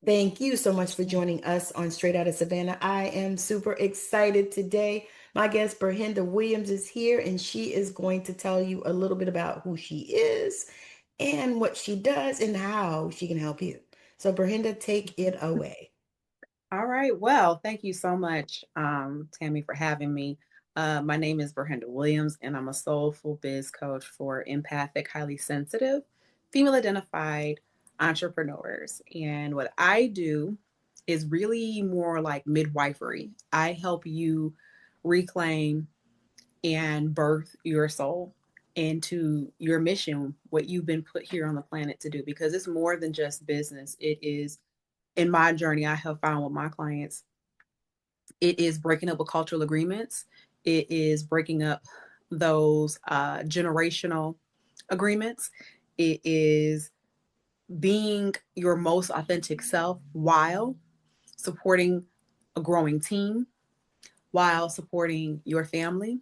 Thank you so much for joining us on Straight Outta Savannah. I am super excited today. My guest, Ber-Henda Williams, is here, and she is going to tell you a little bit about who she is and what she does and how she can help you. So, Ber-Henda, take it away. All right. Well, thank you so much, Tammy, for having me. My name is Ber-Henda Williams, and I'm a soulful biz coach for empathic, highly sensitive, female identified entrepreneurs. And what I do is really more like midwifery. I help you reclaim and birth your soul into your mission, what you've been put here on the planet to do, because it's more than just business. It is in my journey, I have found with my clients, it is breaking up with cultural agreements. It is breaking up those generational agreements. It is being your most authentic self while supporting a growing team, while supporting your family.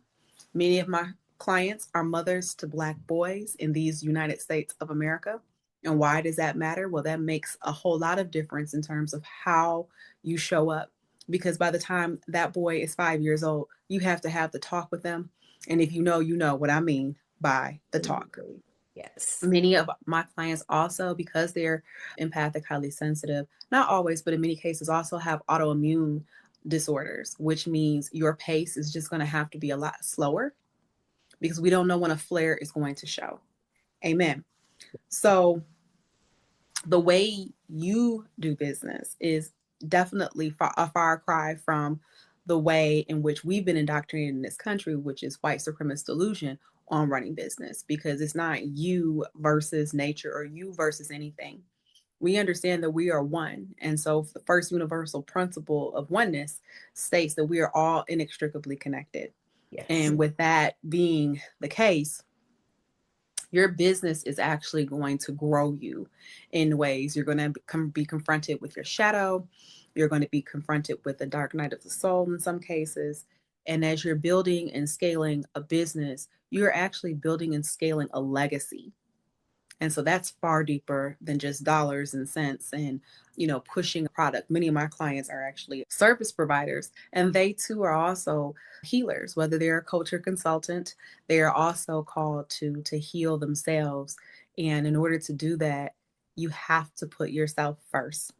Many of my clients are mothers to Black boys in these United States of America. And why does that matter? Well, that makes a whole lot of difference in terms of how you show up. Because by the time that boy is 5 years old, you have to have the talk with them. And if you know what I mean by the talk. Absolutely. Yes. Many of my clients also, because they're empathic, highly sensitive, not always, but in many cases, also have autoimmune disorders, which means your pace is just going to have to be a lot slower because we don't know when a flare is going to show. Amen. So the way you do business is definitely a far cry from the way in which we've been indoctrinated in this country, which is white supremacist delusion on running business, because it's not you versus nature or you versus anything. We understand that we are one. And so the first universal principle of oneness states that we are all inextricably connected. Yes. And with that being the case, your business is actually going to grow you in ways. You're going to be confronted with your shadow. You're going to be confronted with the dark night of the soul in some cases. And as you're building and scaling a business, you're actually building and scaling a legacy. And so that's far deeper than just dollars and cents and, pushing a product. Many of my clients are actually service providers, and they too are also healers, whether they're a coach or consultant. They are also called to heal themselves. And in order to do that, you have to put yourself first.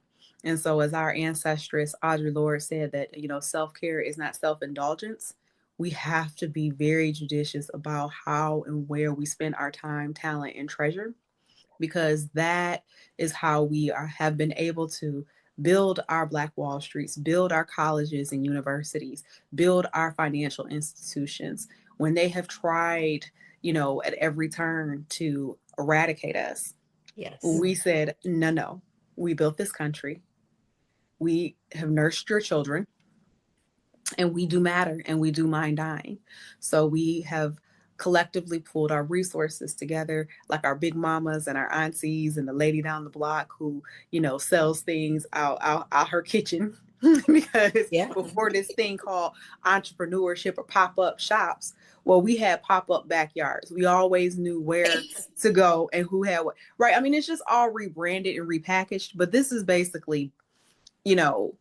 And so as our ancestress Audre Lorde said that, self-care is not self-indulgence. We have to be very judicious about how and where we spend our time, talent, and treasure, because that is how have been able to build our Black Wall Streets, build our colleges and universities, build our financial institutions. When they have tried, at every turn to eradicate us, Yes. we said, no, no, we built this country. We have nursed your children, and we do matter, and we do mind dying. So we have collectively pulled our resources together, like our big mamas and our aunties and the lady down the block who, sells things out her kitchen. Because Yeah. before this thing called entrepreneurship or pop-up shops, well, we had pop-up backyards. We always knew where to go and who had what. Right. I mean, it's just all rebranded and repackaged, but this is basically, you know,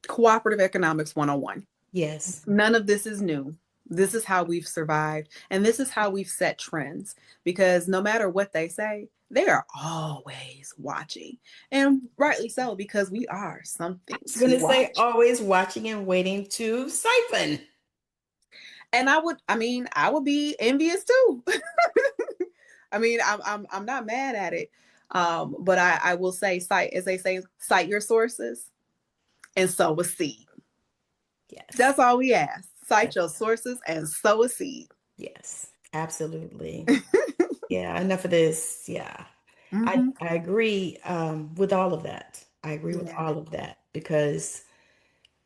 cooperative economics 101. Yes. None of this is new. This is how we've survived. And this is how we've set trends, because no matter what they say, they are always watching. And rightly so, because we are I something was going to to say watch. always watching and waiting to siphon. And I would be envious too. I'm not mad at it. But I will say, cite, as they say, cite your sources and sow a seed. Yes. That's all we ask. Cite That's, your sources and sow a seed. yes. Absolutely. Yeah, enough of this. Yeah. Mm-hmm. I agree with all of that. I agree with Yeah. all of that because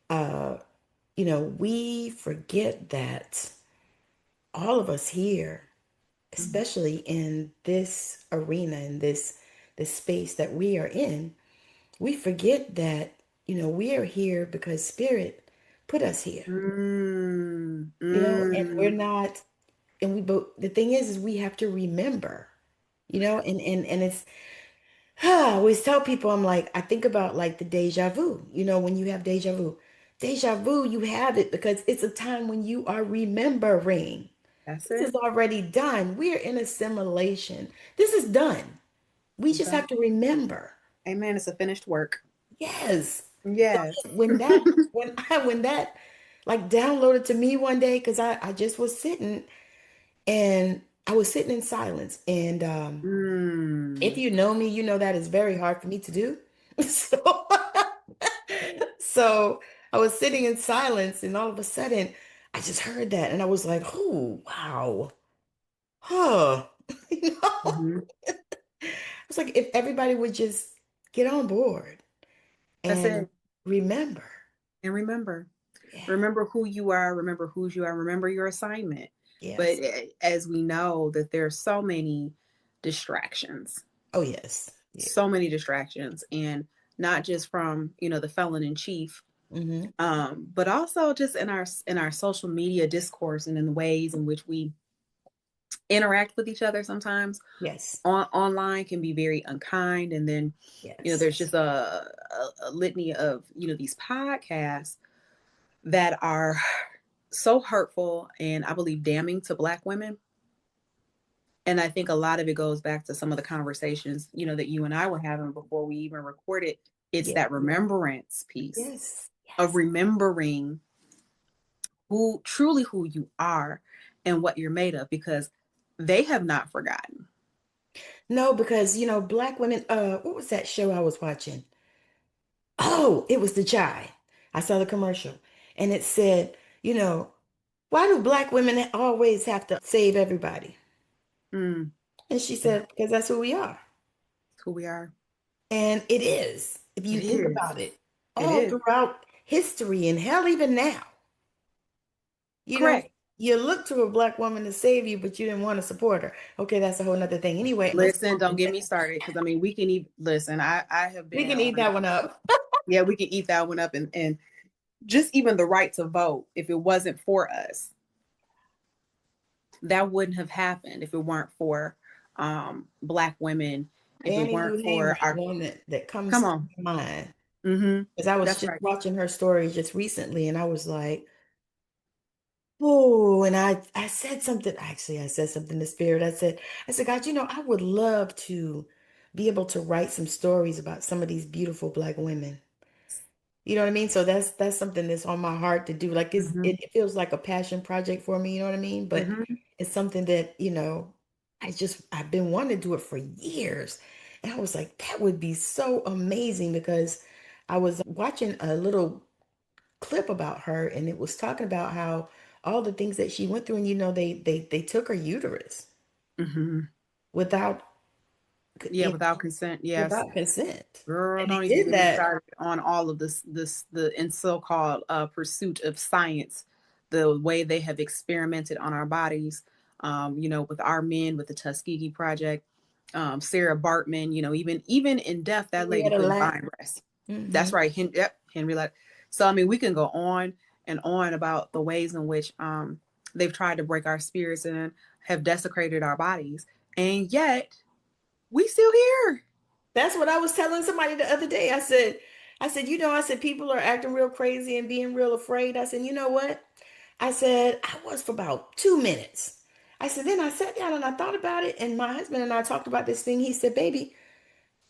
uh, we forget that all of us here, Mm-hmm. especially in this arena, in this space that we are in, we forget that, we are here because spirit put us here. Mm, And we're mm. not, but the thing is we have to remember, and it's I always tell people, I'm like, I think about like the deja vu. When you have deja vu, you have it because it's a time when you are remembering. That's This is it. already done. We're in assimilation. This is done. We just Okay. have to remember. Amen. It's a finished work. Yes. So Yes. when that like downloaded to me one day, because I just was sitting and I was sitting in silence. And if Mm. you know me, you know that is very hard for me to do. So so I was sitting in silence and all of a sudden I just heard that and I was like, oh wow. Huh. You know? Hmm. It's like if everybody would just get on board That's and it. remember. And remember, Yeah. remember who you are, remember whose you are, remember your assignment. But Yes. as we know that there are so many distractions, Oh, yes. Yeah. so many distractions, and not just from, the felon in chief, Mm-hmm. but also just in our social media discourse and in the ways in which we interact with each other sometimes Yes. online can be very unkind. And then there's Yes. just a litany of these podcasts that are so hurtful and I believe damning to Black women. And I think a lot of it goes back to some of the conversations that you and I were having before we even recorded. It's Yeah. that remembrance piece Yes. of Yes. remembering who you are and what you're made of, because they have not forgotten. No, because black women, what was that show I was watching? Oh, it was the Chai. I saw the commercial and it said, why do black women always have to save everybody? Mm, And she yeah, said, because that's who we are. who we are. And it is, if It you think is. about it, It all is. throughout history and hell, even now, you know, Correct. you look to a black woman to save you, but you didn't want to support her. Okay, that's a whole nother thing. Anyway, let's Listen, don't get me started, because I mean we can even listen. I have we been can eat on. that one up. Yeah, we can eat that one up, and just even the right to vote. If it wasn't for us, that wouldn't have happened. If it weren't for Black women, if it Annie, weren't you name for that our, one that come comes on. to mind. Mm-hmm. Because I was That's just right. watching her story just recently, and I was like, oh, and I said something. Actually, I said something to Spirit. I said, God, I would love to be able to write some stories about some of these beautiful black women. You know what I mean? So that's something that's on my heart to do. Like Mm-hmm. it feels like a passion project for me, you know what I mean? But Mm-hmm. it's something that, I've been wanting to do it for years. And I was like, that would be so amazing because I was watching a little clip about her and it was talking about how all the things that she went through and they took her uterus Mm-hmm. without Yeah, without consent. Yes. without consent. Girl, And they don't even did get me that. started on all of the in so-called pursuit of science, the way they have experimented on our bodies, with our men, with the Tuskegee Project, Sarah Bartman, even in death, that lady Henrietta couldn't Lack. find rest. Hmm. That's right. Yep, Henry Lett. So I mean, we can go on and on about the ways in which they've tried to break our spirits and have desecrated our bodies, and yet we still here. That's what I was telling somebody the other day. I said, people are acting real crazy and being real afraid. I said, you know what? I said, I was for about 2 minutes. I said, then I sat down and I thought about it. And my husband and I talked about this thing. He said, baby,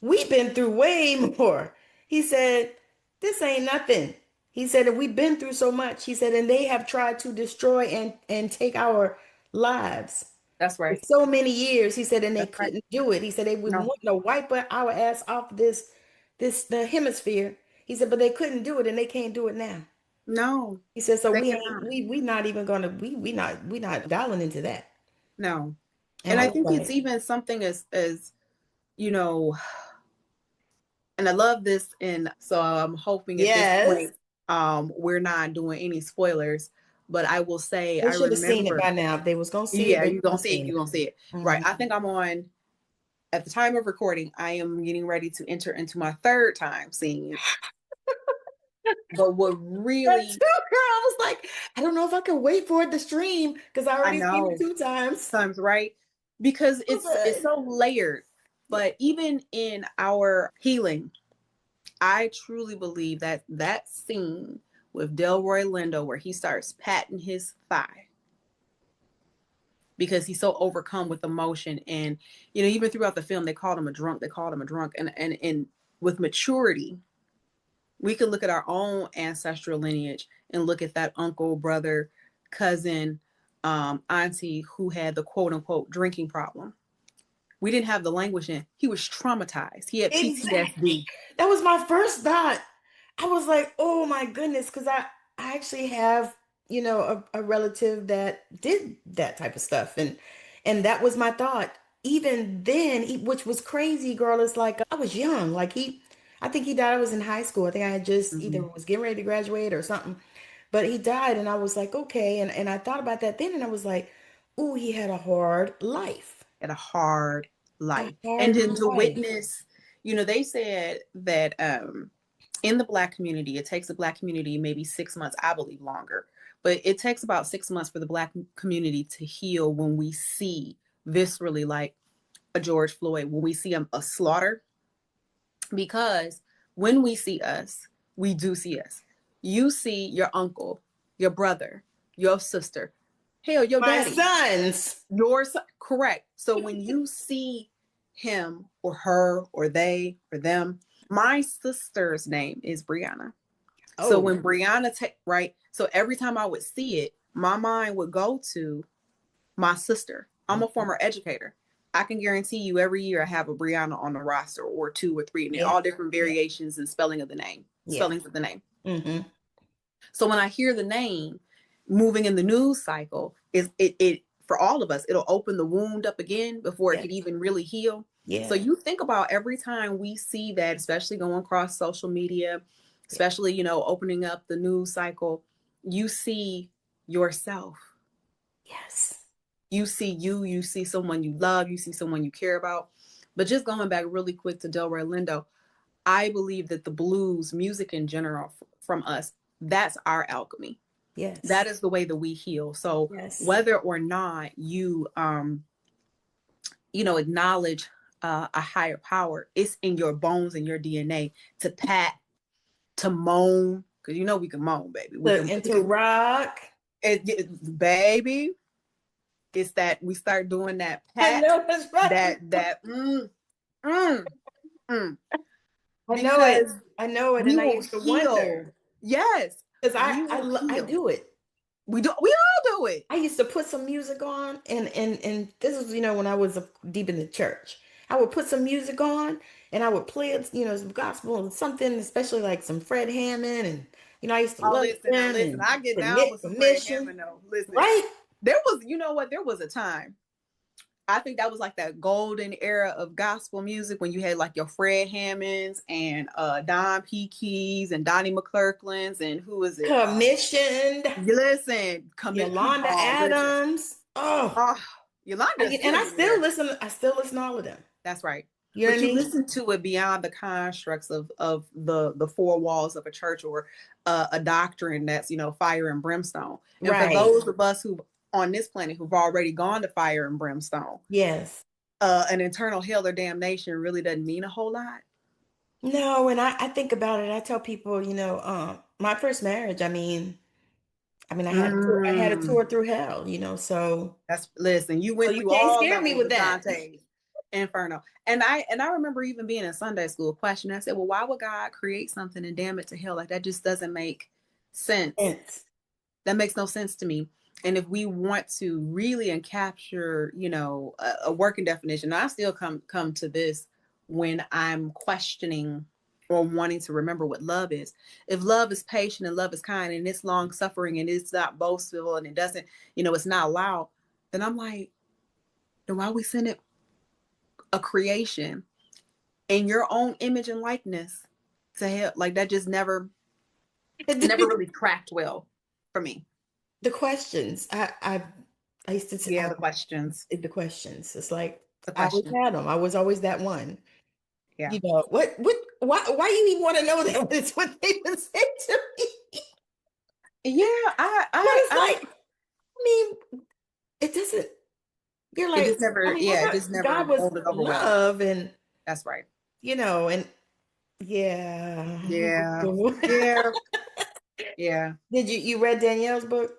we've been through way more. He said, this ain't nothing. He said, and we've been through so much. He said, and they have tried to destroy and take our lives That's for right. so many years. He said, and they That's right. couldn't do it. He said they would No, want to wipe our ass off the hemisphere. He said, but they couldn't do it, and they can't do it now. no, He said, so they we ain't cannot. we not even gonna we not dialing into that. No. And And I I was think it's like, even something as, you know, and I love this. And so I'm hoping at this yes, point, we're not doing any spoilers, but I will say, they I should have seen it remember, by now. If they was gonna see it, yeah, they you're should going have to see it. seen You're going to see it. it. Right. Hmm. I think I'm on, at the time of recording, I am getting ready to enter into my third time seeing it. But what That really, too, girl. I was like, I don't know if I can wait for it to stream because I I already seen it know, 2 times. times, right? Because So it's good. so layered. But even in our healing, I truly believe that that scene with Delroy Lindo where he starts patting his thigh because he's so overcome with emotion, and even throughout the film they called him a drunk, and with maturity we could look at our own ancestral lineage and look at that uncle, brother, cousin, auntie who had the quote unquote drinking problem. We didn't have the language in. He was traumatized. He had Exactly. PTSD. That was my first thought. I was like, oh my goodness, because I actually have, a relative that did that type of stuff. And that was my thought. Even then, which was crazy, girl, it's like I was young. Like I think he died, I was in high school. I think I had just either Mm-hmm. was getting ready to graduate or something. But he died, and I was like, okay. And I thought about that then, and I was like, oh, he had a hard life. Had a hard A life. And hard then to life. witness, they said that in the Black community, it takes the Black community maybe 6 months, I believe longer, but it takes about 6 months for the Black community to heal when we see viscerally, like a George Floyd, when we see a slaughter. Because when we see us, we do see us. You see your uncle, your brother, your sister, hell, your My daddy, sons. your son. Correct. So when you see him or her or they or them, my sister's name is Brianna. So Oh, when Brianna, right? So every time I would see it, my mind would go to my sister. I'm a former educator. I can guarantee you every year I have a Brianna on the roster, or two or three, and they're yeah, all different yeah, variations and yeah. spellings of the name. Mm-hmm. So when I hear the name moving in the news cycle, it for all of us, it'll open the wound up again before it Yeah, could even really heal. So yeah, you think about every time we see that, especially going across social media, yeah. especially, opening up the news cycle, you see yourself. Yes. You see someone you love, you see someone you care about. But just going back really quick to Delroy Lindo, I believe that the blues music in general from us, that's our alchemy. Yes. That is the way that we heal. So Yes. whether or not you acknowledge a higher power, it's in your bones and your DNA to pat, to moan, because we can moan, baby. We can, And to rock. baby. It's that we start doing that I pat, know that's right. that mm, mm, I know it. because I know it. we And I will used to heal. wonder Yes, because we will I heal. do it. We all do it. I used to put some music on, and this was when I was deep in the church. I would put some music on, and I would play it, some gospel and something, especially like some Fred Hammond, and I used to Oh, love listen, now them listen. and I get down Commit with some Fred Commission, Hammond though. Listen, right? there was, what? There was a time. I think that was like that golden era of gospel music when you had like your Fred Hammonds and Don P. Keys and Donnie McClurklands and who is it? Commissioned, Listen, commit. Yolanda Oh, listen. Adams. Oh, Oh, Yolanda is and still I getting still there. listen. I still listen to all of them. That's right. You know what But I you mean? listen to it beyond the constructs of the four walls of a church or a doctrine that's fire and brimstone. And for Right. those of us who on this planet who've already gone to fire and brimstone, Yes. an eternal hell or damnation really doesn't mean a whole lot. No, and I think about it. I tell people, my first marriage. I had a Mm, tour through hell. that's listen. You So went you through can't all scare me levels with of that. Dante's Inferno, and I remember even being in Sunday school questioning. I said, "Well, why would God create something and damn it to hell? Like that just doesn't make sense. Yes. That makes no sense to me." And if we want to really and capture, a working definition, I still come to this when I'm questioning or wanting to remember what love is. If love is patient and love is kind and it's long suffering and it's not boastful and it doesn't, it's not loud, then I'm like, then why we send it a creation in your own image and likeness to help? Like that just never really tracked well for me. The questions. I used to Yeah, the questions. the questions. It's like The I always question. had them. I was always that one. Yeah. What why you even want to know that? It's what they would say to me. Yeah, But it's like, I mean, it doesn't. You're It like, just never, yeah, it just God never was molded over well. love, and That's right. and yeah. Yeah. Yeah. Yeah. Did you read Danielle's book,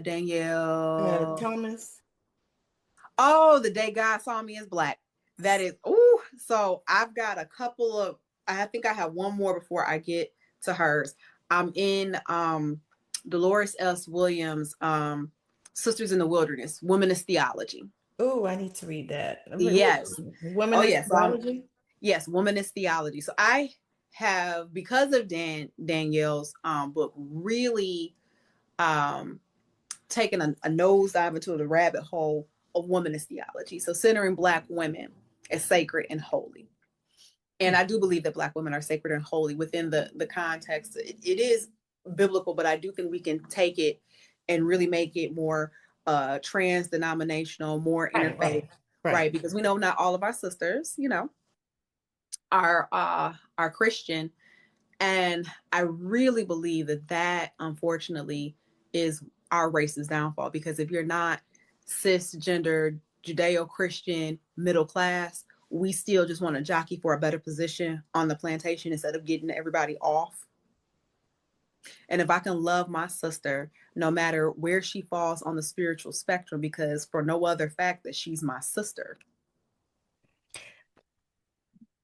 Danielle. Thomas? Oh, The Day God Saw Me as Black. That is, ooh. So I've got a couple of, I think I have one more before I get to hers. I'm in Dolores S. Williams, Sisters in the Wilderness, Womanist Theology. Oh, I need to read that. I mean, Yes. Oh, Womanist yes. theology. Yes, Womanist Theology. So I have, because of Danielle's book, really um, taken a nosedive into the rabbit hole of womanist theology. So centering Black women as sacred and holy. And I do believe that Black women are sacred and holy within the context. It is biblical, but I do think we can take it and really make it more trans-denominational, more Right, interfaith, right. right? Because we know not all of our sisters, are Christian. And I really believe that unfortunately is our race's downfall, because if you're not cisgender, Judeo-Christian, middle class, we still just want to jockey for a better position on the plantation instead of getting everybody off. And if I can love my sister, no matter where she falls on the spiritual spectrum, because for no other fact that she's my sister.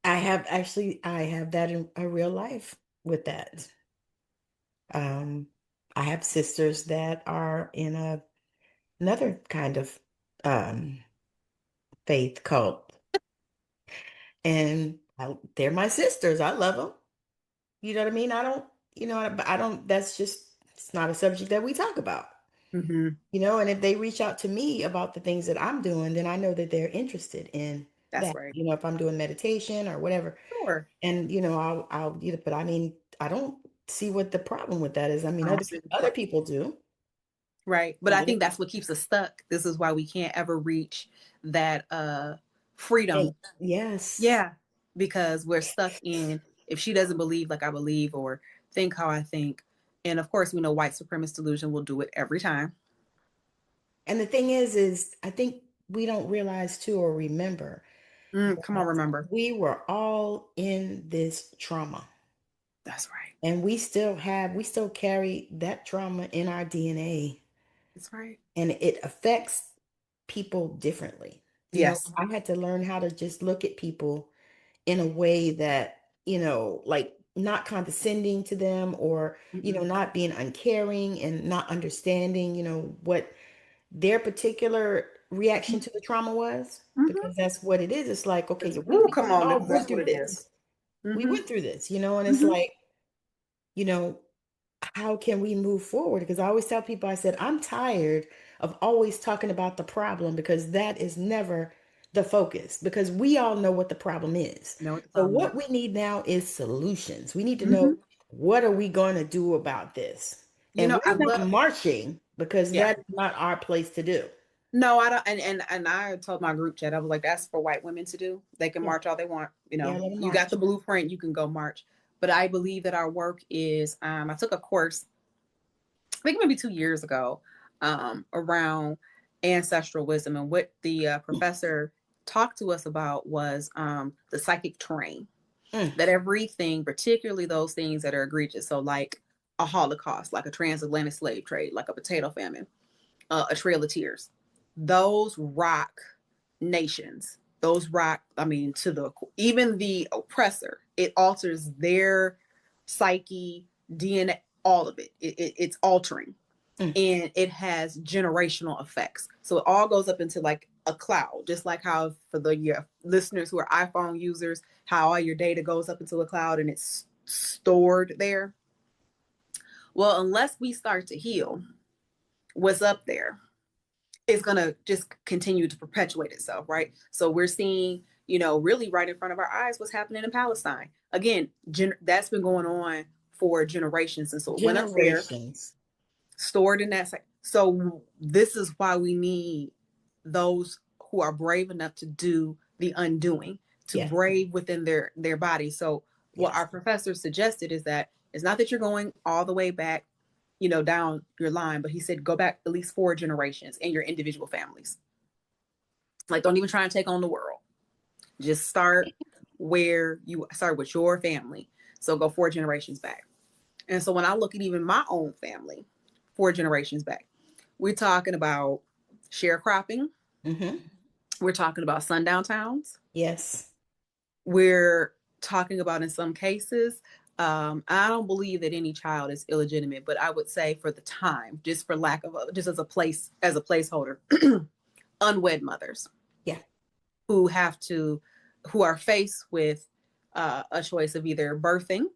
I have that in a real life with that. Um, I have sisters that are in another kind of um faith cult, and they're my sisters. I love them. You know what I mean? I don't, but I don't, that's just, it's not a subject that we talk about, Mm-hmm. and if they reach out to me about the things that I'm doing, then I know that they're interested in That's that, right. if I'm doing meditation or whatever. Sure. And, I'll either, but I mean, I don't see what the problem with that is. I mean, I don't see the other problem. people do. Right. But I think that's what keeps us stuck. This is why we can't ever reach that freedom. Yes. Yeah. Because we're stuck in, if she doesn't believe like I believe or think how I think. And of course, we know white supremacist delusion will do it every time. And the thing is I think we don't realize too or remember Come on, that remember. we were all in this trauma. That's right. And we still carry that trauma in our DNA, That's right. and it affects people differently. Yes. I had to learn how to just look at people in a way that, like not condescending to them, or, Mm-hmm. not being uncaring and not understanding, what their particular reaction to the trauma was, Mm-hmm. because that's what it is. It's like, okay, Woo, we come on. all went That's what through it is. this. We Mm-hmm. went through this, and it's Mm-hmm. like, you know, how can we move forward? Because I always tell people, I said, I'm tired of always talking about the problem, because that is never the focus, because we all know what the problem is. Know what the So problem is. what we need now is solutions. We need to know, Mm-hmm. what are we going to do about this? And I we're not love, marching, because yeah. that's not our place to do. No, I don't. And I told my group chat, I was like, that's for white women to do. They can Yeah. march all they want. Yeah, let them You got march. the blueprint, you can go march. But I believe that our work is, I took a course, I think maybe 2 years ago, around ancestral wisdom. And what the professor talked to us about was the psychic terrain. Mm, That everything, particularly those things that are egregious, so like a Holocaust, like a transatlantic slave trade, like a potato famine, a Trail of Tears, those rock nations. Those rock, I mean, to the even the oppressor, it alters their psyche, DNA, all of it. It's altering, mm. and it has generational effects. So it all goes up into like a cloud, just like how for your listeners who are iPhone users, how all your data goes up into a cloud and it's stored there. Well, unless we start to heal what's up there, it's going to just continue to perpetuate itself, right? So we're seeing, really right in front of our eyes what's happening in Palestine. Again, that's been going on for generations. And so it went up there, Generations. stored in that. So this is why we need those who are brave enough to do the undoing, to Yes. brave within their body. So what Yes. our professor suggested is that it's not that you're going all the way back down your line, but he said go back at least 4 generations in your individual families. Like, don't even try and take on the world. Just start where you start with your family. So go 4 generations back. And so when I look at even my own family, 4 generations back, we're talking about sharecropping. Mm-hmm. We're talking about sundown towns. Yes. We're talking about, in some cases, I don't believe that any child is illegitimate, but I would say for the time, just for lack of just as a placeholder, unwed mothers. Yeah. Who are faced with a choice of either birthing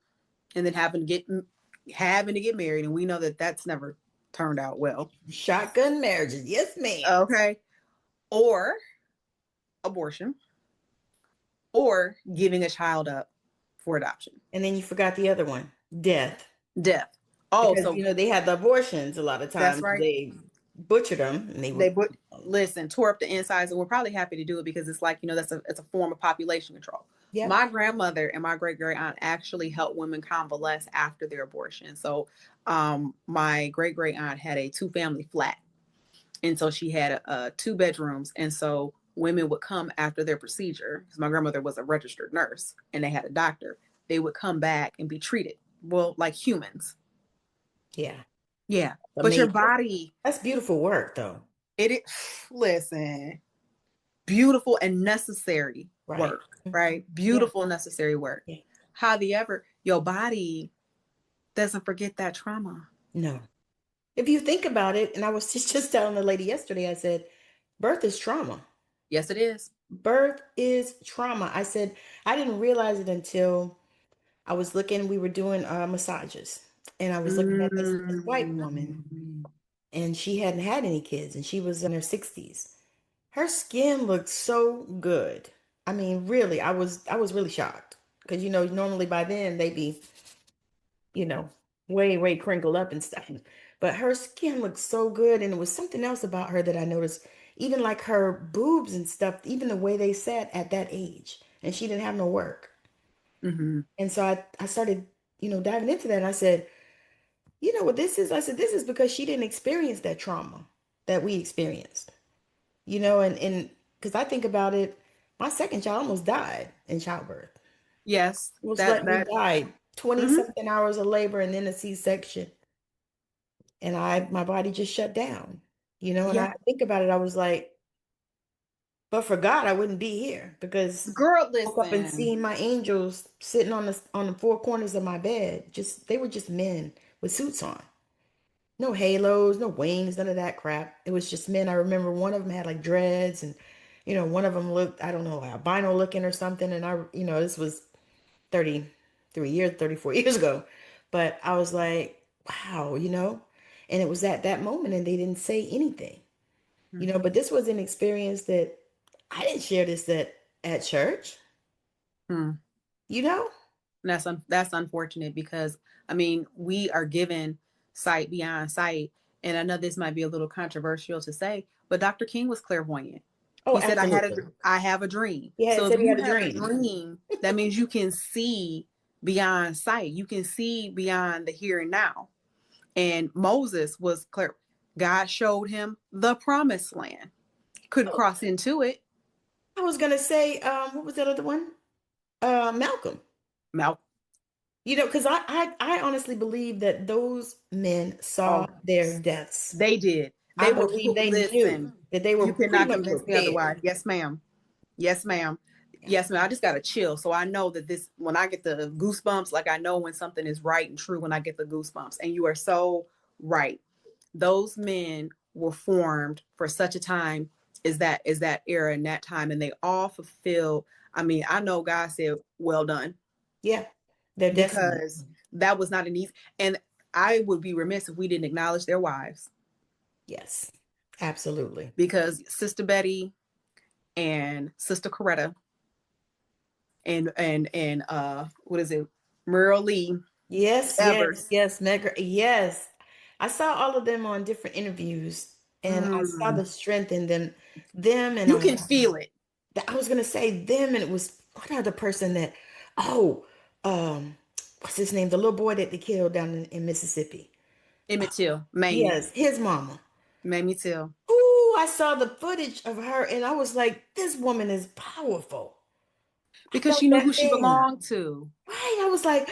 and then having to get married, and we know that that's never turned out well. Shotgun marriages, yes, ma'am. Okay, or abortion, or giving a child up for adoption. And then you forgot the other one, death. Death. Oh, Because so they had the abortions a lot of that's times. right. They butchered them, and they would tore up the insides, and we're probably happy to do it because it's like, it's a form of population control. Yep. My grandmother and my great great aunt actually helped women convalesce after their abortion. So my great great aunt had a 2-family flat, and so she had 2 bedrooms, and so women would come after their procedure, because my grandmother was a registered nurse and they had a doctor. They would come back and be treated like humans. Yeah. Yeah. But your body, that's beautiful work, though. It is. Listen, beautiful and necessary work, right? Beautiful, necessary work. Yeah. However, your body doesn't forget that trauma. No. If you think about it, and I was just telling the lady yesterday, I said, birth is trauma. Yes, it is. Birth is trauma. I said, I didn't realize it until I was looking, we were doing massages, and I was looking at this white woman, and she hadn't had any kids, and she was in her 60s. Her skin looked so good. I mean, really, I was really shocked, because normally by then they'd be, way crinkled up and stuff. But her skin looked so good, and it was something else about her that I noticed, even like her boobs and stuff, even the way they sat at that age, and she didn't have no work. Mm-hmm. And so I started, diving into that. And I said, you know what this is? I said, this is because she didn't experience that trauma that we experienced, and because I think about it, my second child almost died in childbirth. Yes. It was like we died 20 something hours of labor and then a C-section. And my body just shut down, and I think about it, I was like, but for God, I wouldn't be here, because girl, listen. I woke up and seeing my angels sitting on the 4 corners of my bed. They were just men with suits on. No halos, no wings, none of that crap. It was just men. I remember one of them had like dreads, and one of them looked, I don't know, albino looking or something. And this was 34 years ago. But I was like, wow, and it was at that moment, and they didn't say anything, but this was an experience that I didn't share this at church. That's unfortunate, because I mean, we are given sight beyond sight. And I know this might be a little controversial to say, but Dr. King was clairvoyant. Oh, he said, I have a dream. Yeah, so if you have a dream, that means you can see beyond sight. You can see beyond the here and now. And Moses was clear. God showed him the promised land. Couldn't cross into it. I was gonna say, what was that other one? Malcolm. Because I honestly believe that those men saw their deaths. They did. They knew that they were. You cannot convince me otherwise. Yes, ma'am. Yes, ma'am. Yes, ma'am. I just got a chill. So I know that when I get the goosebumps, like I know when something is right and true when I get the goosebumps. And you are so right. Those men were formed for such a time as that era and that time. And they all fulfill. I mean, I know God said, well done. Yeah. Because that was not an easy. And I would be remiss if we didn't acknowledge their wives. Yes, absolutely. Because Sister Betty and Sister Coretta and what is it, Merle Lee? Yes, Meg. Yes, I saw all of them on different interviews, and I saw the strength in them. And you can feel it. I was gonna say them, and it was what other person that? What's his name? The little boy that they killed down in Mississippi. Emmett Till, Mamie. Yes, his mama. Mamie Till. Ooh, I saw the footage of her and I was like, this woman is powerful. I Because felt she knew who that she thing. belonged to. Right. I was like,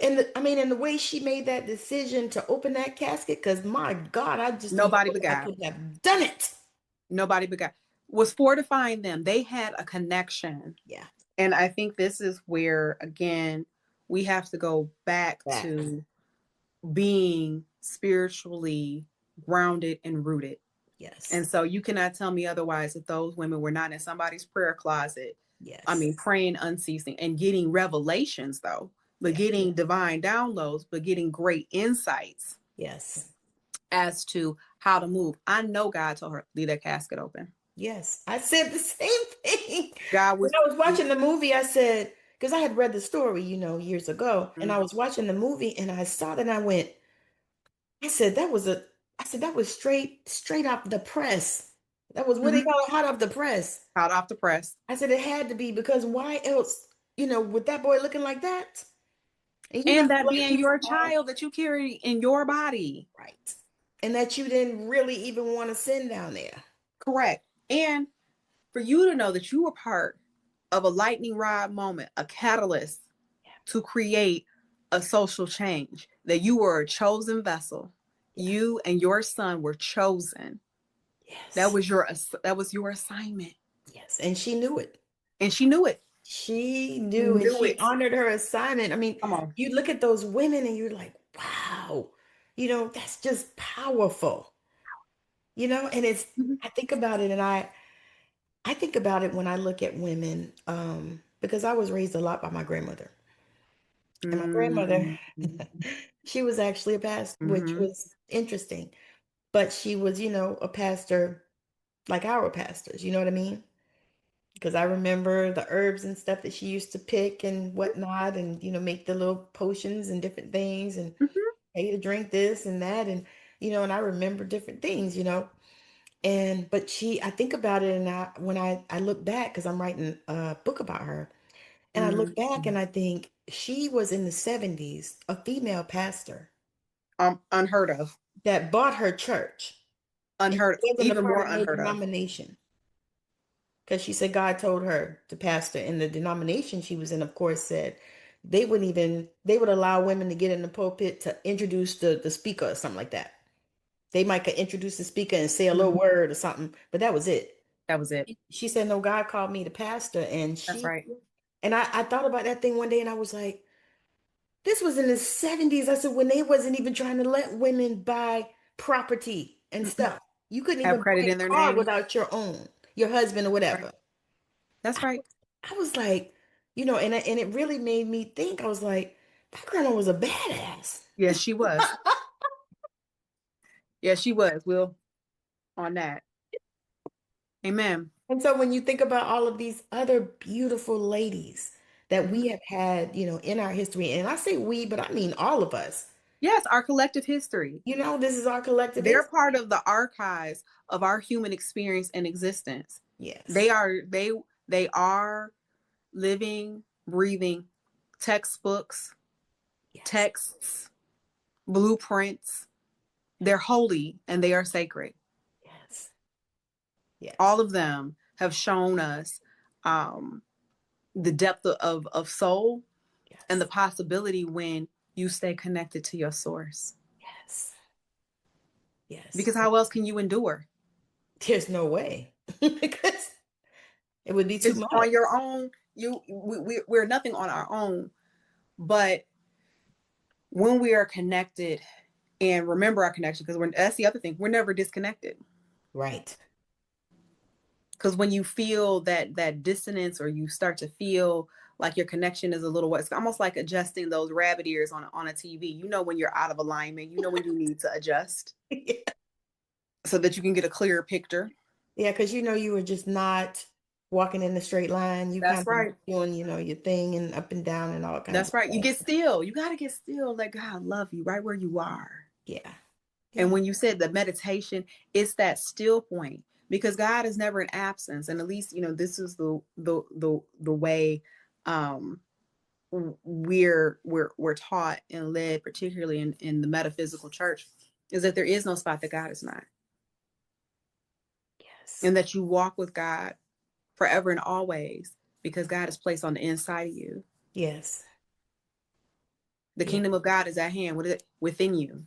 and the way she made that decision to open that casket, because my God, I just don't know Nobody if but I God. could have done it. Nobody but God. Was fortifying them. They had a connection. Yeah. And I think this is where, again, we have to go back That. to being spiritually grounded and rooted. Yes. And so you cannot tell me otherwise if those women were not in somebody's prayer closet. I Yes. mean, praying unceasing and getting revelations, though, but Yeah. getting divine downloads, but getting great insights Yes. as to how to move. I know God told her, leave that casket open. Yes. I said the same thing. God When was, I was watching the movie, I said, because I had read the story, years ago, and I mm-hmm, was watching the movie and I saw that and I went, I said, that was straight off the press. That was what they mm-hmm, call it, hot off the press. hot off the press. I said it had to be because why else, with that boy looking like that? And And how that black being people your are, child that you carry in your body. right? And that you didn't really even want to send down there. Correct. And for you to know that you were part of a lightning rod moment, a catalyst to create a social change, that you were a chosen vessel. Yeah. You and your son were chosen. That Yes. was your assignment. Yes. And she knew it. And she knew it. She She knew and knew she it. honored her assignment. I mean, Come on. you look at those women and you're like, wow, that's just powerful. And Mhm. I think about it and I think about it when I look at women, because I was raised a lot by my grandmother. And my grandmother, Mhm. she was actually a pastor, which Mhm. was interesting. But she was, a pastor like our pastors, you know what I mean? Because I remember the herbs and stuff that she used to pick and whatnot, and make the little potions and different things, and Mhm. hey, to drink this and that, and and I remember different things. And but I think about it, and when I look back, because I'm writing a book about her, and I look back and Mhm. I think she was in the 70s, a female pastor Unheard of. that bought her church, and Unheard. she wasn't a Even part more of no unheard of. denomination. Because she said God told her to pastor, and the denomination she was in, of course, said they would allow women to get in the pulpit to introduce the speaker or something like that. They might could introduce the speaker and say a little Mhm. word or something, but that was it. That was it. She said, no, God called me to pastor. That's right. And I thought about that thing one day and I was like, this was in the 70s. I said, when they wasn't even trying to let women buy property and Mm-mm. stuff. You couldn't Have even buy credit a in their car name. without your own, your husband or Right. whatever. That's I, right. I was like, and it really made me think. I was like, that grandma was a badass. Yes, she was. Yes, she was. Will on that. Amen. And so when you think about all of these other beautiful ladies that Mhm. we have had, in our history, and I say we, but I mean all of us, Yes, our collective history. this is our collective They're history. part of the archives of our human experience and existence. They Yes. are they are living, breathing textbooks, Yes. texts, blueprints. They're holy and they are sacred. Yes. All Yes. of them have shown us um, the depth of soul and the Yes. possibility when you stay connected to your source. Yes. Yes. Because how else can you endure? There's no way because it would be too It's much. on your own. We're nothing on our own, but when we are connected and remember our connection, because that's the other thing, we're never disconnected. Right. Because when you feel that dissonance or you start to feel like your connection is a little what, it's almost like adjusting those rabbit ears on a TV. You know when you're out of alignment, you know when you need to adjust Yeah. so that you can get a clearer picture. Yeah, because you were just not walking in a straight line. You That's kind of right. doing, your thing and up and down and all kinds That's of right. You stuff. get still. You got to get still. Let God love you right where you are. Yeah. And Yeah. when you said the meditation, it's that still point because God is never in absence. And at least, this is the way um we're taught and led, particularly in the metaphysical church, is that there is no spot that God is not, Yes. and that you walk with God forever and always because God is placed on the inside of you. Yes. The Yeah. kingdom of God is at hand. What is it? Within you.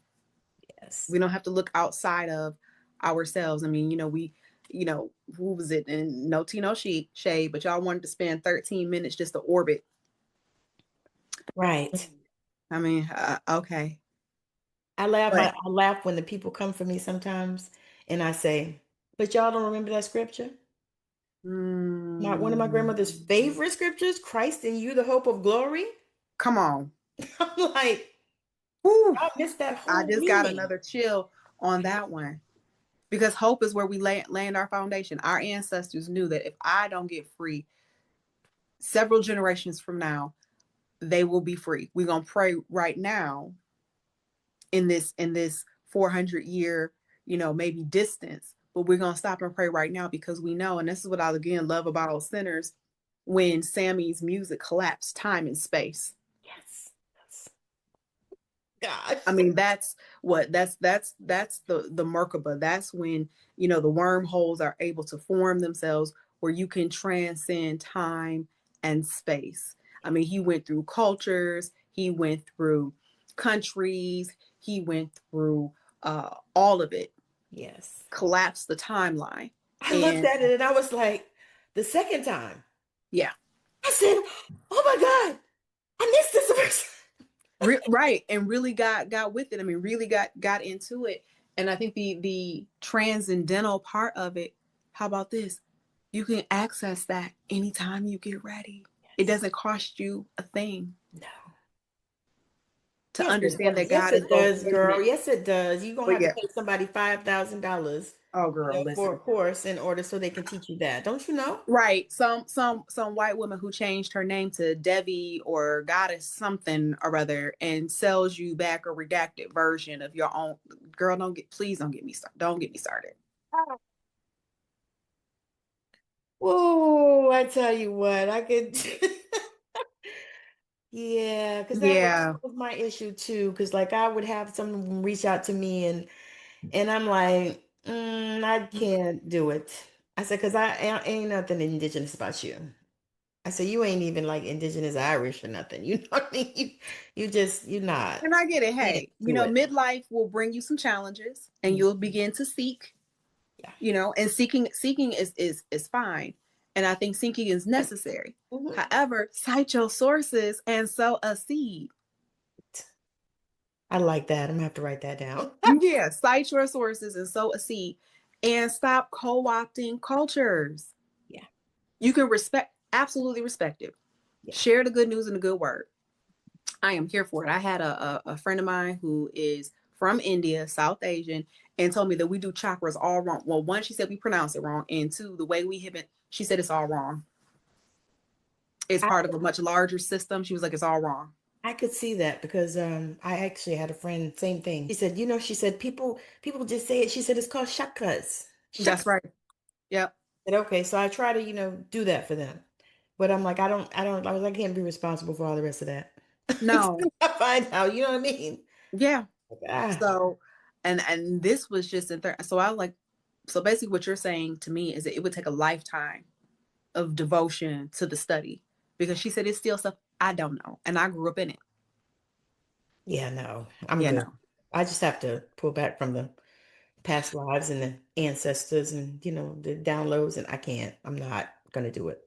Yes. We don't have to look outside of ourselves. I mean, who was it? And no tea, no shade, but y'all wanted to spend 13 minutes just to orbit. Right. I mean, okay. I laugh. But I laugh when the people come for me sometimes, and I say, "But y'all don't remember that scripture?" One of my grandmother's mm, favorite scriptures, "Christ in you, the hope of glory." come on. I'm like, Whew. I missed that I whole just got meaning. another chill on that one. Because hope is where we land our foundation. Our ancestors knew that if I don't get free, several generations from now, they will be free. We're gonna pray right now in this 400-year, maybe distance, but we're gonna stop and pray right now because we know, and this is what I again love about Old Sinners, when Sammy's music collapsed time and space. Yes. Yes. Gosh. I mean, that's the Merkaba. That's when, the wormholes are able to form themselves where you can transcend time and space. I mean, he went through cultures, he went through countries, he went through all of it, Yes. collapsed the timeline. I looked And at it and I was like, the second time, yeah, I said, "Oh my God, I missed this verse." right, and really got with it. I mean, really got into it. And I think the transcendental part of it, how about this? You can access that anytime you get ready. It Yes. doesn't cost you a thing No. to Yes, it understand does. that Yes, God is it both does, girl. infinite. Yes, it does. You're gonna But have to yeah, pay somebody $5,000, oh girl, for a listen. course in order so they can teach you that. Don't you know? Right. Some white woman who changed her name to Devi or goddess something or other and sells you back a redacted version of your own. Girl, please don't get me started. Don't get me started. Whoa, I tell you what, I could. Yeah, because Yeah. that was my issue too. Because like I would have someone reach out to me and I'm like, I can't do it. I said, because I ain't nothing indigenous about you. I said, you ain't even like indigenous Irish or nothing. You know what I mean? You're not. And I get it. Can't Hey, do it. midlife will bring you some challenges and Yeah, you'll begin to seek, yeah. and seeking is fine. And I think seeking is necessary. Mhm. However, cite your sources and sow a seed. I like that. I'm gonna have to write that down. Yeah, cite your sources and sow a seed and stop co-opting cultures. Yeah, You can absolutely respect it. yeah. Share the good news and the good word. I am here for it. I had a friend of mine who is from India, South Asian, and told me that we do chakras all wrong. Well, one, she said we pronounce it wrong, and two, the way we have it, she said it's all wrong. It's I, part of a much larger system. She was like, it's all wrong. I could see that because I actually had a friend, same thing. She said, she said people just say it. She said it's called chakras. That's Chakras. right. Yep. I said, okay, so I try to, do that for them. But I'm like, I can't be responsible for all the rest of that. No. Until I find out, you know what I mean? Yeah. Like, ah, So, and this was just in third. So I like, so basically, what you're saying to me is that it would take a lifetime of devotion to the study because she said it's still stuff I don't know, and I grew up in it. yeah, no, I'm You good. know, I just have to pull back from the past lives and the ancestors and, the downloads, and I can't. I'm not gonna do it.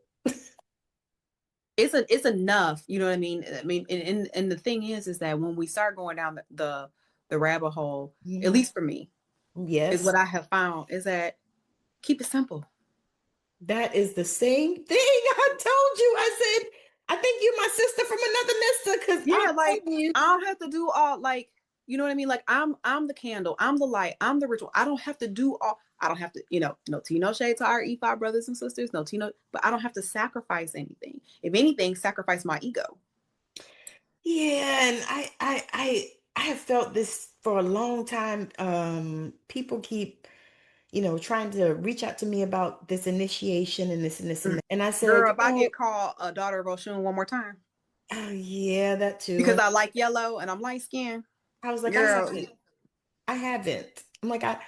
it's enough. You know what I mean? I mean, and the thing is that when we start going down the rabbit hole, at Mhm. least for me, is Yes. what I have found is that keep it simple. That is the same thing I told you. I said, I think you're my sister from another mister because I'm Yeah, like telling you. I don't have to do all like you know what I mean. Like I'm the candle, I'm the light, I'm the ritual. I don't have to do all. I don't have to, no tea, no shade to our E5 brothers and sisters, no tea, no, but I don't have to sacrifice anything. If anything, sacrifice my ego. Yeah, and I have felt this for a long time. People keep, trying to reach out to me about this initiation and this and this and Mm. that. And I said, Girl, if I get called a daughter of Oshun one more time. Oh yeah, that too. because And I like yellow and I'm light skinned. I was like, I Girl, haven't. I haven't. I'm like, I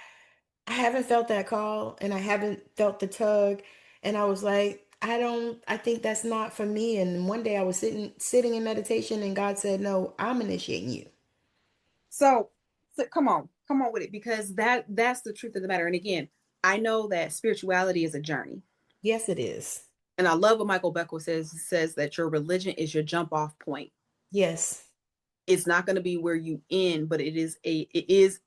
haven't felt that call and I haven't felt the tug. And I was like, I think that's not for me. And one day I was sitting in meditation and God said, no, I'm initiating you. so, come on with it, because that's the truth of the matter. And again, I know that spirituality is a journey. Yes, it is. And I love what Michael Beckwith says. He says that your religion is your jump off point. Yes. It's not going to be where you end, but it is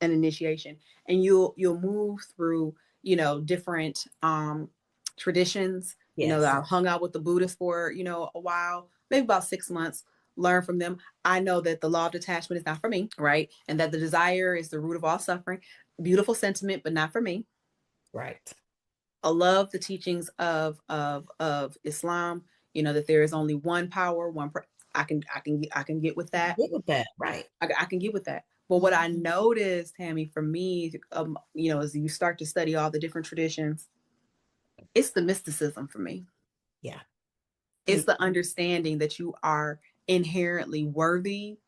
an initiation, and you'll move through, different traditions. Yes. I hung out with the Buddhists for, a while, maybe about 6 months, learn from them. I know that the law of detachment is not for me, right? And that the desire is the root of all suffering. Beautiful sentiment, but not for me. Right. I love the teachings of Islam. That there is only one power, I can get with that. Good with that. Right. I can get with that. But what I Mhm. noticed, Tammy, for me, as you start to study all the different traditions, it's the mysticism for me. Yeah. It's It- the understanding that you are inherently worthy,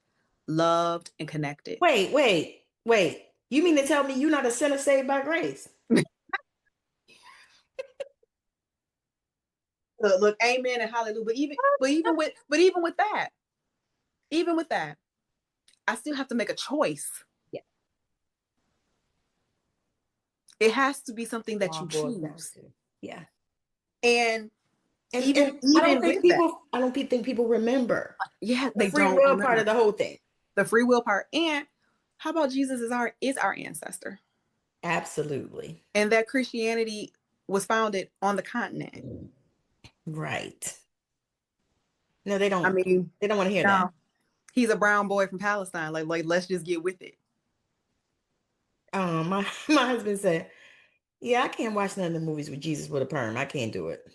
loved, and connected. wait. You mean to tell me you're not a sinner saved by grace? Look, amen and hallelujah. Even with that, I still have to make a choice. Yeah. It has to be something that All you boils down choose. to. Yeah. And And even with that, I don't think people remember yeah, the they free don't will part remember of the whole thing. the free will part. And how about Jesus is our ancestor, Absolutely. and that Christianity was founded on the continent. Right. No, they I don't. mean, They don't want to hear that. no, he's a brown boy from Palestine. Like let's just get with it. My my husband said, "Yeah, I can't watch none of the movies with Jesus with a perm. I can't do it.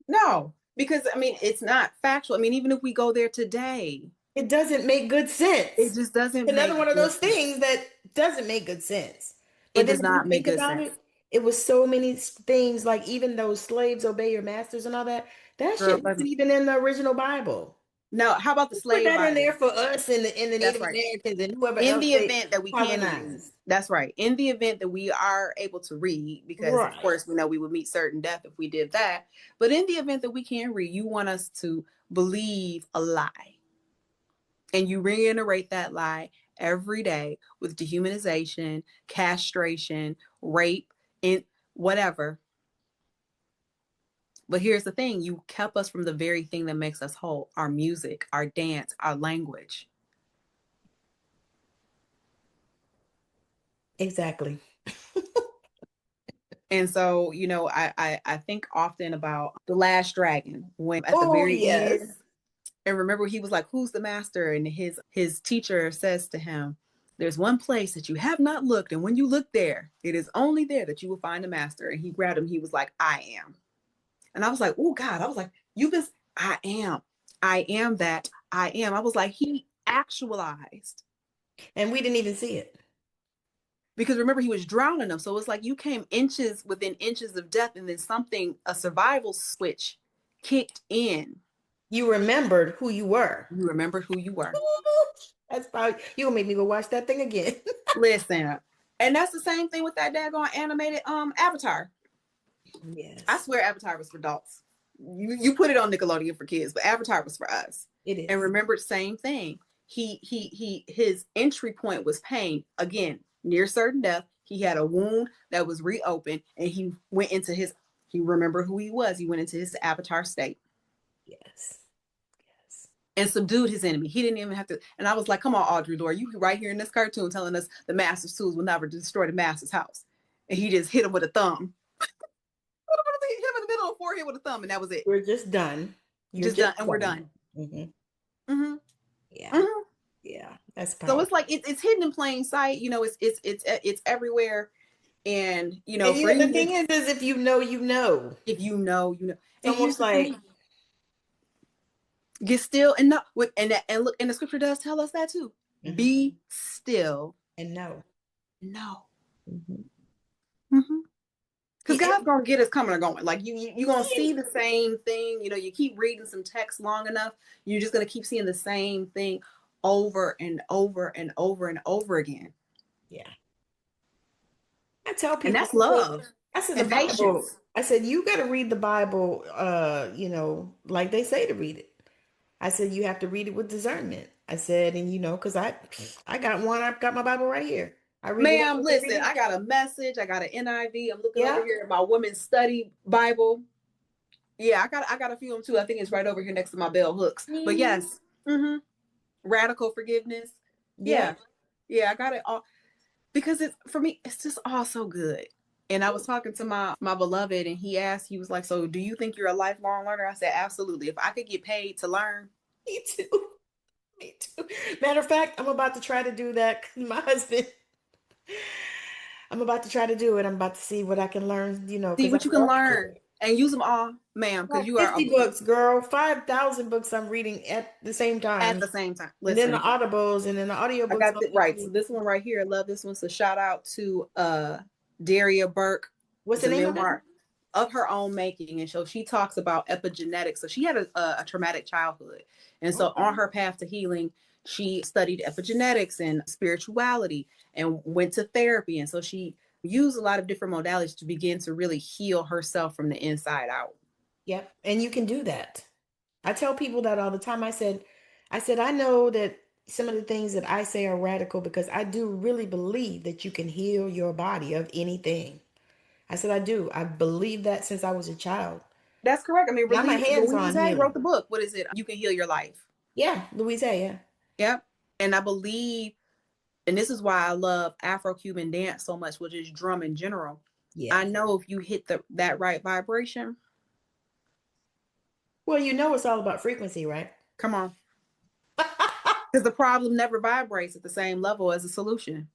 No, because I mean, it's not factual. I mean, even if we go there today, It doesn't make good it sense. just doesn't Another make one of good those sense. things that doesn't make good sense. It But then does when you not make think good about sense. it, it was so many things like even those slaves obey your masters and all that. That Girl, shit wasn't even in the original Bible. no, how about the Just put slave that in Bible? there for us and the That's Native right. Americans and whoever In else the they event that we can read, colonized. that's right. In the event that we are able to read, because of Right. course we know we would meet certain death if we did that. But in the event that we can read, you want us to believe a lie. And you reiterate that lie every day with dehumanization, castration, rape, and whatever. But here's the thing, you kept us from the very thing that makes us whole: our music, our dance, our language. Exactly. And so, I think often about The Last Dragon, when at the Oh, very end, yes. and remember he was like, "Who's the master?" And his teacher says to him, "There's one place that you have not looked, and when you look there, it is only there that you will find the master." And he grabbed him. He was like, "I am." And I was like, "Oh God!" I was like, "You just, I am that I am." I was like, he actualized. And we didn't even see it. Because remember, he was drowning them. So it's like you came inches within inches of death, and then a survival switch kicked in. You remembered who you were. You remembered who you were. That's probably you gonna make me go watch that thing again. Listen, and that's the same thing with that daggone animated Avatar. I Yes, swear Avatar was for adults. You put it on Nickelodeon for kids, but Avatar was for us. it And is. remember, same thing. His entry point was pain. Again, near certain death, he had a wound that was reopened, and he remembered who he was. He went into his avatar state Yes. Yes. and subdued his enemy. He didn't even have to. And I was like, come on, Audrey Lorde, you right here in this cartoon telling us the master's tools will never destroy the master's house. And he just hit him with a thumb. Hit him in the middle of the forehead with a thumb, and that was it. We're just done. You're Just just done, and we're done. done. Hmm. Mm-hmm. Yeah. Mm-hmm. Yeah. That's So it's powerful. like it's hidden in plain sight. It's everywhere. And And for the you, thing is if you know, you know. if you know, you know. It's And here's almost the like thing: get still and not with and look. And the scripture does tell us that too. mhm, Be still. and no. No. Hmm. Mm-hmm. Because God's gonna get us coming or going. Like you gonna see the same thing. You know, you keep reading some text long enough, you're just gonna keep seeing the same thing over and over and over and over again. Yeah. I tell And people, that's love I said the and Bible, patience. I said, you got to read the Bible, like they say to read it. I said, you have to read it with discernment. I said, and because I got one, I've got my Bible right here. I read it Ma'am, almost every listen, day. I got a message. I got an NIV. I'm looking over Yeah. here at my women's study Bible. Yeah, I got a few of them too. I think it's right over here next to my bell hooks. But Hmm. yes, radical forgiveness. Yeah. Yeah, yeah, I got it all because it's for me. It's just all so good. And I was talking to my beloved, and he asked, he was like, "So, do you think you're a lifelong learner?" I said, "Absolutely. If I could get paid to learn, Me too. Me too. Matter of fact, I'm about to try to do that. My husband, I'm about to try to do it. I'm about to see what I can learn, see because I what you can love learn it. and use them all, ma'am, because Like you are 50 books, girl, 5,000 books I'm reading at the same at time. the same time. And then the Listen, audibles and then the I audiobooks got on it right. So YouTube. this one right here, I love this one. So shout out to Daria Burke. What's It's the a name of it? memoir of her own making. And so she talks about epigenetics. So she had a traumatic childhood. And so Okay. on her path to healing, she studied epigenetics and spirituality and went to therapy. And so she used a lot of different modalities to begin to really heal herself from the inside out. Yep. And you can do that. I tell people that all the time. I know that some of the things that I say are radical because I do really believe that you can heal your body of anything. I said, I do. I believe that since I was a child. That's correct. I mean, And I'm a Louise hands-on Hay healer. wrote the book. What is it? You Can Heal Your Life. Yeah, Louise Hay, yeah. Yep. And I believe, and this is why I love Afro-Cuban dance so much, which is drum in general. I Yeah. know if you hit that right vibration, Well, it's all about frequency, right? come on. Because the problem never vibrates at the same level as a solution.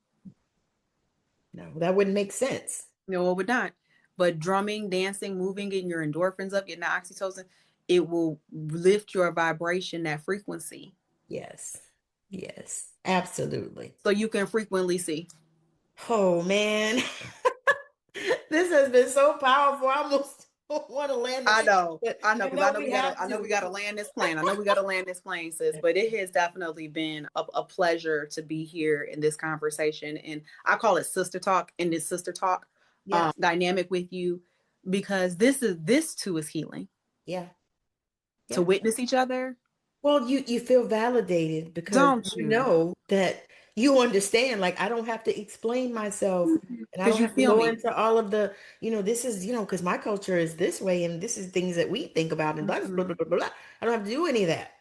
No, that wouldn't make sense. No, it would not. But drumming, dancing, moving, getting your endorphins up, getting the oxytocin, it will lift your vibration, that frequency. Yes. Yes. Absolutely. So you can frequently see. Oh man. This has been so powerful. I almost want to land the I plane, know, but I know, I because I know know we we gotta, have I know we to. gotta land this plane. I know we gotta land this plane, sis. But it has definitely been a pleasure to be here in this conversation, and I call it sister talk. In this sister talk, Yeah. dynamic with you, because this too is healing. Yeah. To Yeah. witness each other, Well, you feel validated because don't you you? know that you understand. Like I don't have to explain myself and I Because don't you have to feel go me. into all of the, this is, because my culture is this way and this is things that we think about and blah, blah, blah, blah, blah. I don't have to do any of that.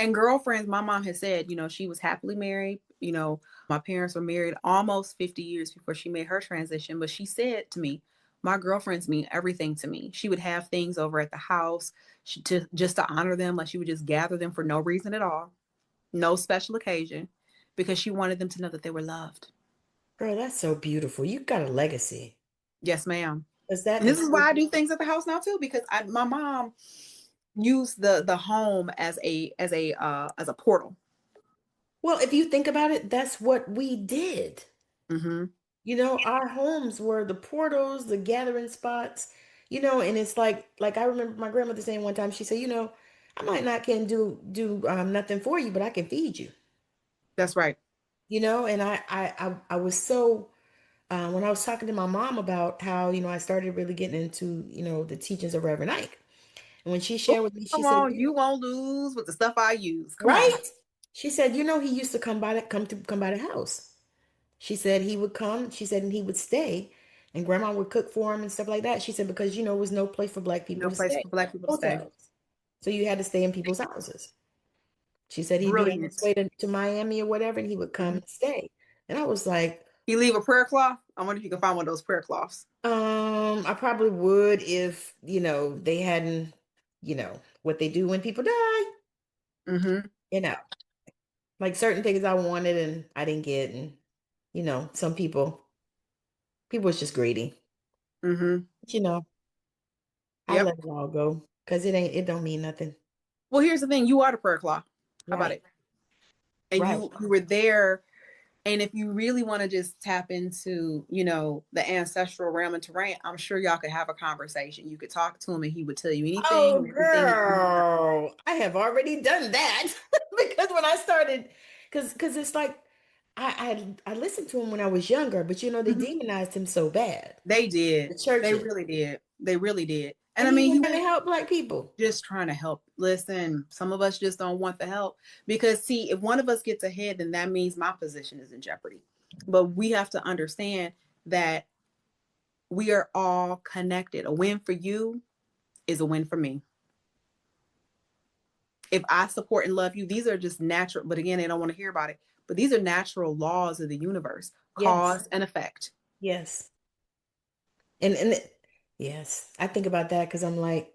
And girlfriends, my mom has said, she was happily married. My parents were married almost 50 years before she made her transition. But she said to me, my girlfriends mean everything to me. She would have things over at the house just to honor them. Like she would just gather them for no reason at all, no special occasion, because she wanted them to know that they were loved. Girl, that's so beautiful. You got a legacy. Yes, ma'am. Is that And this is why is I do things at the house now too, because my mom used the home as a portal. well, if you think about it, that's what we did. Mm-hmm. Our homes were the portals, the gathering spots, and it's like I remember my grandmother saying one time, she said, I might not can do nothing for you, but I can feed you. That's right. And I was so when I was talking to my mom about how, I started really getting into, the teachings of Reverend Ike. And when she Ooh, shared with me, she come said, on, you won't lose with the stuff I use. Come on. right? She said, he used to come by the house. She said he would come, she said, and he would stay, and grandma would cook for him and stuff like that. She said, because, it was no place for black people No to place stay, for black people to stay. hotels. So you had to stay in people's houses. She said he'd be on his Brilliant. way to Miami or whatever, and he would come Mhm. and stay. And I was like, You leave a prayer cloth? I wonder if you can find one of those prayer cloths. I probably would if, they hadn't, what they do when people die, Mm-hmm. you know, like certain things I wanted and I didn't get. And, some people was just greedy. Mm-hmm. But, I Yep. let it all go because it don't mean nothing. Well, here's the thing. You are the prayer cloth. How about Right. it? And Right. you were there, And if you really want to just tap into, you know, the ancestral realm and terrain, I'm sure y'all could have a conversation. You could talk to him and he would tell you anything Oh, and everything that you need to know. girl, I have already done that because when I started, because it's like I listened to him when I was younger, but you know they Mhm. demonized him so bad, They did. the They churches, really did. They really did. And and I he mean, was he trying was to help Black people. just trying to help. Listen, some of us just don't want the help because, see, if one of us gets ahead, then that means my position is in jeopardy. But we have to understand that we are all connected. A win for you is a win for me. If I support and love you, these are just natural, but again, they don't want to hear about it. But these are natural laws of the universe, Yes, cause and effect. yes, yes, I think about that because I'm like,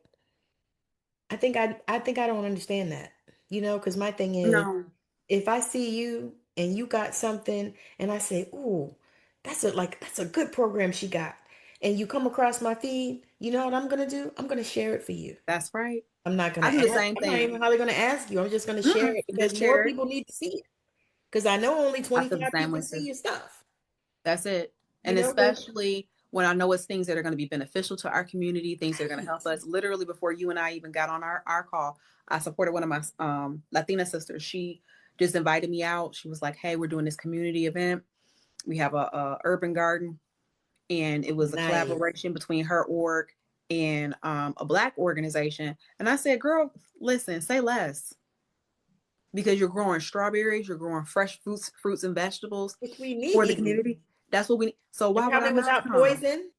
I think I don't understand that, you know, because my thing is, No, if I see you and you got something, and I say, "Ooh, that's a good program she got," and you come across my feed, you know what I'm gonna do? I'm gonna share it for you. that's right. I'm not gonna I do the ask. same I'm not thing. even hardly gonna ask you. I'm just gonna share Mm-mm, it because just more share it. people need to see it. Because I know only I feel the 25 same people way see too. your stuff. That's it. You And know, but especially when I know it's things that are going to be beneficial to our community, things that are going to help right. us. Literally, before you and I even got on our call, I supported one of my Latina sisters. She just invited me out. She was like, "Hey, we're doing this community event. We have a urban garden, and it was a Nice. collaboration between her org and a Black organization." And I said, "Girl, listen, say less." Because you're growing strawberries, you're growing fresh fruits and vegetables Which we for the need. community. That's what we need. So And why would I probably not without come? poison.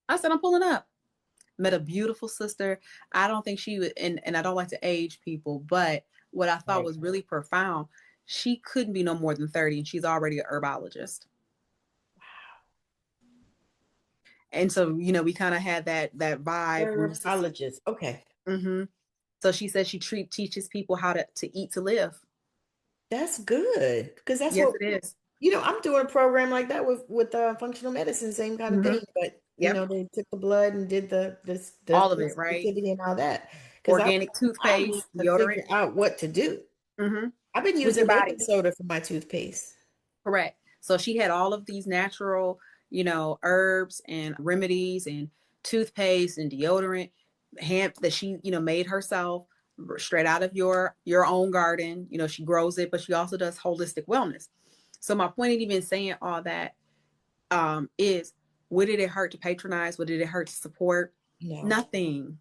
I said, I'm pulling up. Met a beautiful sister. I don't think she would, and I don't like to age people, but what I thought Right. was really profound, she couldn't be no more than 30 and she's already a herbologist. And so, you know, we kind of had that vibe. We used to, Herbologist. Okay. mm-hmm. So she said she teaches people how to eat to live. That's good. Because that's Yes, what, it is. you know, I'm doing a program like that with functional medicine, same kind of Mm-hmm. thing. But you Yep. know, they took the blood and did the All of it, right? sensitivity and all that. Because Organic I need toothpaste, to deodorant. figure out what to do. Mm-hmm. I've been With your using baking body. soda for my toothpaste. Correct. So she had all of these natural, you know, herbs and remedies and toothpaste and deodorant hand that she, you know, made herself straight out of your own garden. You know, she grows it, but she also does holistic wellness. So my point in even saying all that is, what did it hurt to patronize? What did it hurt to support? No. Nothing.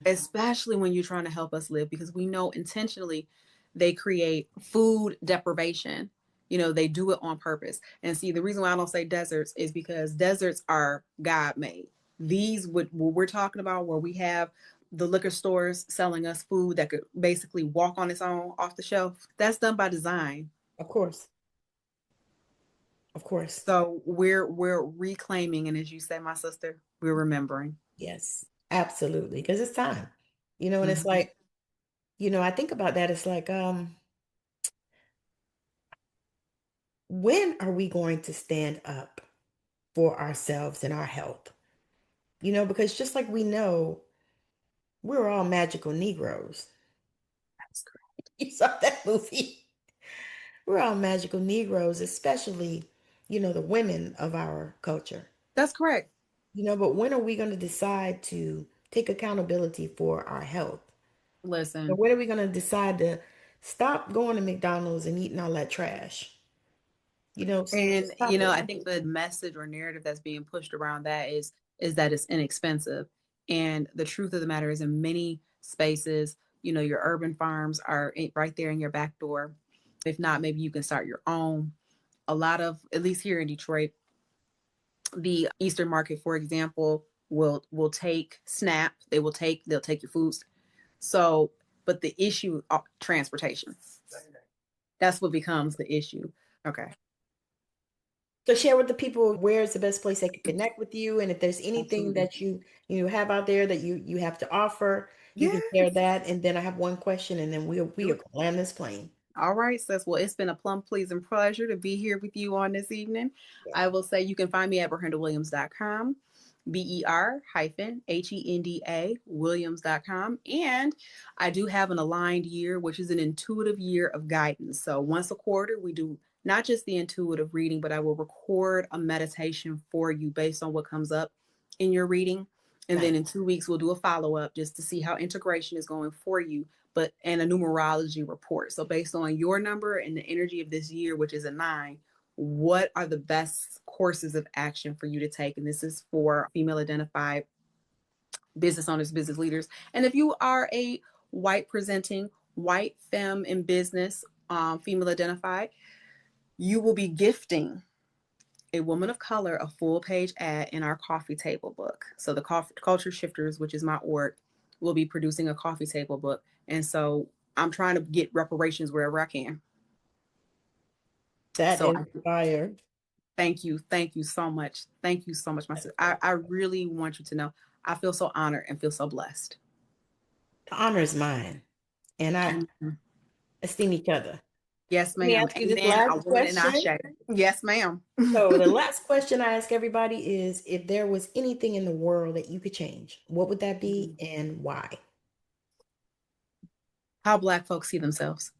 Especially when you're trying to help us live, because we know intentionally they create food deprivation. You know, they do it on purpose. And see, the reason why I don't say deserts is because deserts are God made. These, what we're talking about, where we have the liquor stores selling us food that could basically walk on its own off the shelf, that's done by design. Of course. Of course. So we're reclaiming, and as you say, my sister, we're remembering. Yes. Absolutely. Because it's time. You know, and it's Mhm. like, you know, I think about that. It's like, when are we going to stand up for ourselves and our health? You know, because just like we know, we're all magical Negroes. That's correct. You saw that movie? We're all magical Negroes, especially, you know, the women of our culture. That's correct. You know, but when are we going to decide to take accountability for our health? And Listen. when are we going to decide to stop going to McDonald's and eating all that trash? You know, And you stop know, it. I think the message or narrative that's being pushed around that is that it's inexpensive. And the truth of the matter is, in many spaces, you know, your urban farms are right there in your back door. If not, maybe you can start your own. A lot of, at least here in Detroit, the Eastern market, for example, will take SNAP. They'll take your foods. So, but the issue, transportation. That's what becomes the issue. Okay. So share with the people where is the best place they can connect with you, and if there's anything Absolutely. that you have out there that you have to offer, you can share Yes. that. And then I have one question, and then we are gonna land this plane. All right, sis. Well, it's been a plum pleasing pleasure to be here with you on this evening. I will say you can find me at berhendawilliams.com, BER-HENDA Williams.com. And I do have an aligned year, which is an intuitive year of guidance. So once a quarter, we do not just the intuitive reading, but I will record a meditation for you based on what comes up in your reading. And Nice. then in 2 weeks, we'll do a follow up just to see how integration is going for you, but and a numerology report. So based on your number and the energy of this year, which is a 9, what are the best courses of action for you to take? And this is for female identified business owners, business leaders. And if you are a white presenting, white femme in business, female identified, you will be gifting a woman of color a full page ad in our coffee table book. So the Culture Shifters, which is my org, will be producing a coffee table book. And so I'm trying to get reparations wherever I can. That So is fire. thank you. Thank you so much. Thank you so much, my sister. I really want you to know I feel so honored and feel so blessed. The honor is mine, and I Mhm. esteem each other. Yes, Let me ma'am. ask you this Amen. I last want it and I question. share. Yes, ma'am. So, the last question I ask everybody is if there was anything in the world that you could change, what would that be and why? How Black folks see themselves.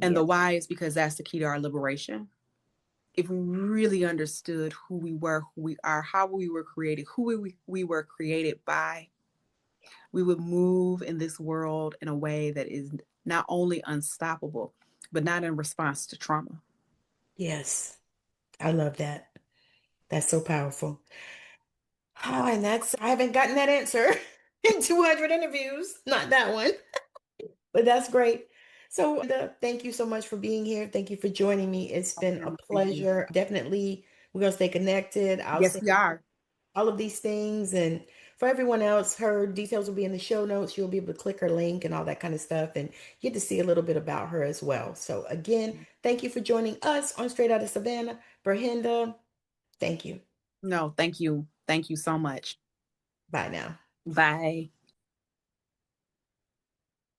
And Yeah. the why is because that's the key to our liberation. If we really understood who we were, who we are, how we were created, who we were created by, we would move in this world in a way that is not only unstoppable, but not in response to trauma. Yes. I love that. That's so powerful. And I haven't gotten that answer in 200 interviews. Not that one, but that's great. So, thank you so much for being here. Thank you for joining me. It's been a Thank you. pleasure. Definitely, we're going to stay connected. I'll Yes, send we are. all of these things. And for everyone else, her details will be in the show notes. You'll be able to click her link and all that kind of stuff and get to see a little bit about her as well. So, again, thank you for joining us on Straight Out of Savannah. Berhenda, thank you. No, thank you. Thank you so much. Bye now. Bye.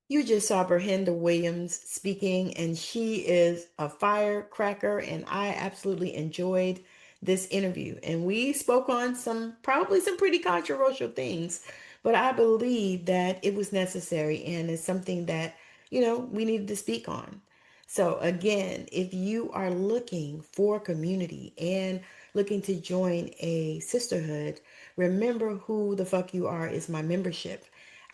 You just saw Ber-Henda Williams speaking, and she is a firecracker, and I absolutely enjoyed this interview. And we spoke on probably some pretty controversial things, but I believe that it was necessary and it's something that, we needed to speak on. So, again, if you are looking for community and looking to join a sisterhood, remember who the fuck you are is my membership.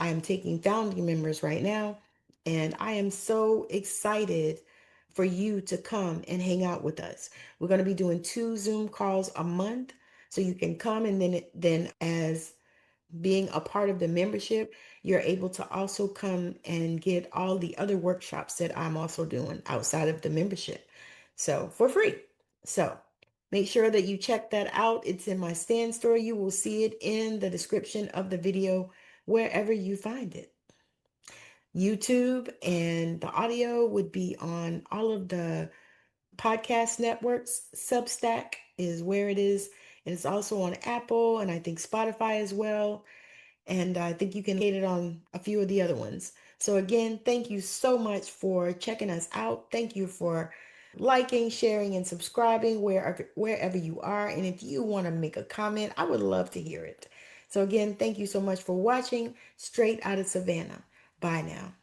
I am taking founding members right now, and I am so excited for you to come and hang out with us. We're going to be doing 2 Zoom calls a month, so you can come, and then as being a part of the membership, you're able to also come and get all the other workshops that I'm also doing outside of the membership. So for free. So make sure that you check that out. It's in my stand story. You will see it in the description of the video wherever you find it. YouTube and the audio would be on all of the podcast networks. Substack is where it is. And it's also on Apple and I think Spotify as well. And I think you can get it on a few of the other ones. So, again, thank you so much for checking us out. Thank you for liking, sharing, and subscribing wherever you are. And if you want to make a comment, I would love to hear it. So, again, thank you so much for watching Straight Out of Savannah. Bye now.